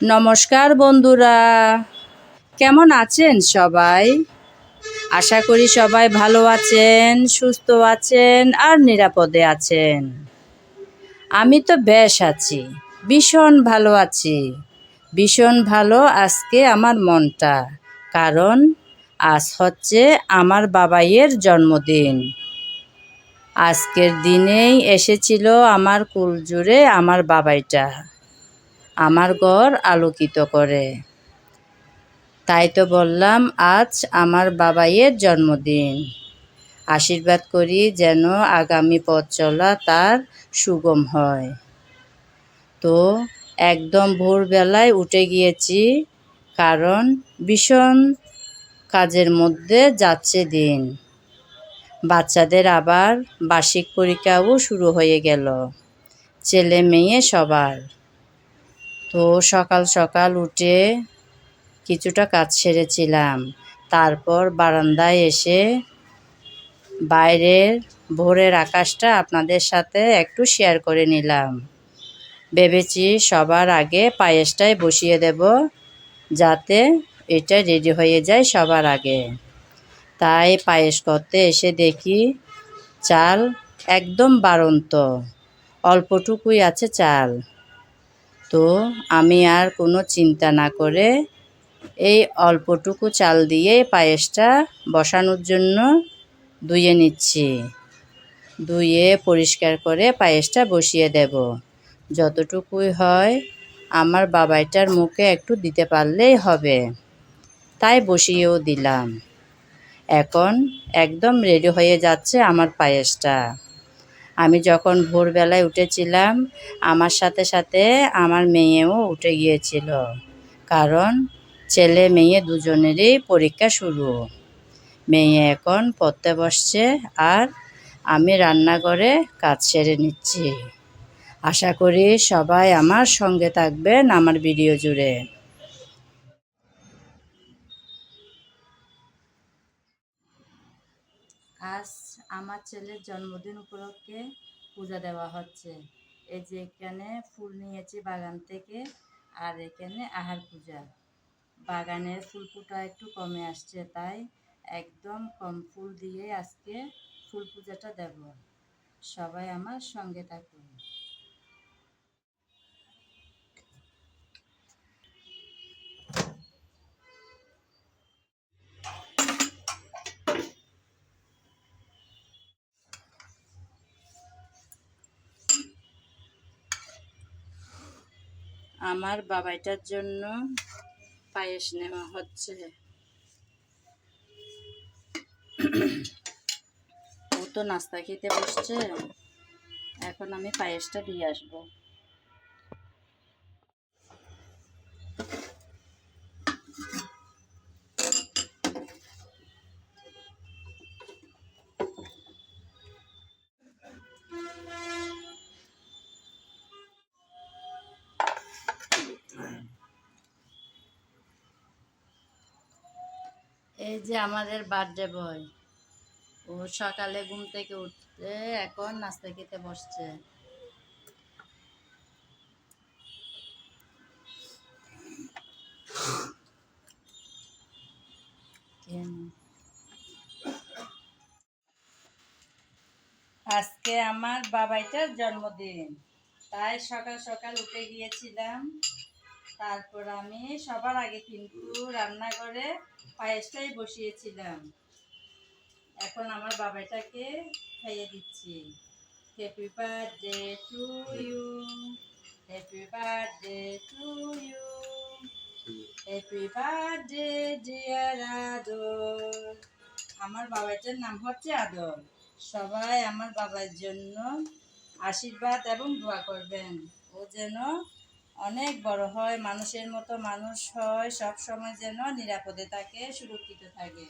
নমস্কার বন্ধুরা, কেমন আছেন সবাই? আশা করি সবাই ভালো আছেন, সুস্থ আছেন আর নিরাপদে আছেন। আমি তো বেশ আছি, ভীষণ ভালো আছি। ভীষণ ভালো আজকে আমার মনটা, কারণ আজ হচ্ছে আমার বাবাইয়ের জন্মদিন। আজকের দিনেই এসেছিল আমার কুলজুড়ে আমার বাবাইটা, আমার ঘর আলোকিত করে। তাই তো বললাম আজ আমার বাবাইয়ের জন্মদিন। আশীর্বাদ করি যেন আগামী পথ চলা তার সুগম হয়। তো একদম ভোরবেলায় উঠে গিয়েছি, কারণ ভীষণ কাজের মধ্যে যাচ্ছে দিন। বাচ্চাদের আবার বার্ষিক পরীক্ষাও শুরু হয়ে গেল, ছেলে মেয়ে সবার। তো সকাল সকাল উঠে কিছুটা কাজ সেরেছিলাম, তারপর বারান্দায় এসে বাইরের ভোরের আকাশটা আপনাদের সাথে একটু শেয়ার করে নিলাম। ভেবেছি সবার আগে পায়েসটাই বসিয়ে দেব, যাতে এটা রেডি হয়ে যায় সবার আগে। তাই পায়েস করতে এসে দেখি চাল একদম বাড়ন্ত, অল্পটুকুই আছে চাল। তো আমি আর কোনো চিন্তা না করে এই অল্পটুকু চাল দিয়ে পায়েসটা বসানোর জন্য ধুয়ে নিচ্ছি। ধুয়ে পরিষ্কার করে পায়েসটা বসিয়ে দেব। যতটুকুই হয় আমার বাবাইটার মুখে একটু দিতে পারলেই হবে, তাই বসিয়েও দিলাম। এখন একদম রেডি হয়ে যাচ্ছে আমার পায়েসটা। আমি যখন ভোরবেলায় উঠেছিলাম, আমার সাথে সাথে আমার মেয়েও উঠে গিয়েছিল, কারণ ছেলে মেয়ে দুজনেরই পরীক্ষা শুরু। মেয়ে এখন পড়তে বসছে আর আমি রান্নাঘরে কাজ সেরে নিচ্ছি। আশা করি সবাই আমার সঙ্গে থাকবেন আমার ভিডিও জুড়ে। আজ আমার ছেলের জন্মদিন উপলক্ষে পূজা দেওয়া হচ্ছে। এই যে এখানে ফুল নিয়েছি বাগান থেকে, আর এখানে আহার পূজা। বাগানের ফুল ফুটা একটু কমে আসছে, তাই একদম কম ফুল দিয়ে আজকে ফুল পূজাটা দেব। সবাই আমার সঙ্গে থাকুন। আমার বাবাইটার জন্য পায়েস নেওয়া হচ্ছে। ও তো নাস্তা খেতে বসছে, এখন আমি পায়েসটা দিয়ে আসবো। এই যে আমাদের বার্থডে বয়, ও সকালে ঘুম থেকে উঠতে এখন নাস্তা খেতে বসছে। আজকে আমার বাবাইটার জন্মদিন, তাই সকাল সকাল উঠে গিয়েছিলাম। তারপর আমি সবার আগে কিন্তু রান্নাঘরে পায়েসটাই বসিয়েছিলাম। এখন আমার বাবাইটাকে খাইয়ে দিচ্ছি। Happy birthday to you, happy birthday to you, happy birthday dear Adar. আমার বাবাইটার নাম হচ্ছে আদর। সবাই আমার বাবার জন্য আশীর্বাদ এবং দোয়া করবেন, ও যেন অনেক বড় হয়, মানুষের মতো মানুষ হয়, সব সময় যেন নিরাপদে থাকে, সুরক্ষিত থাকে।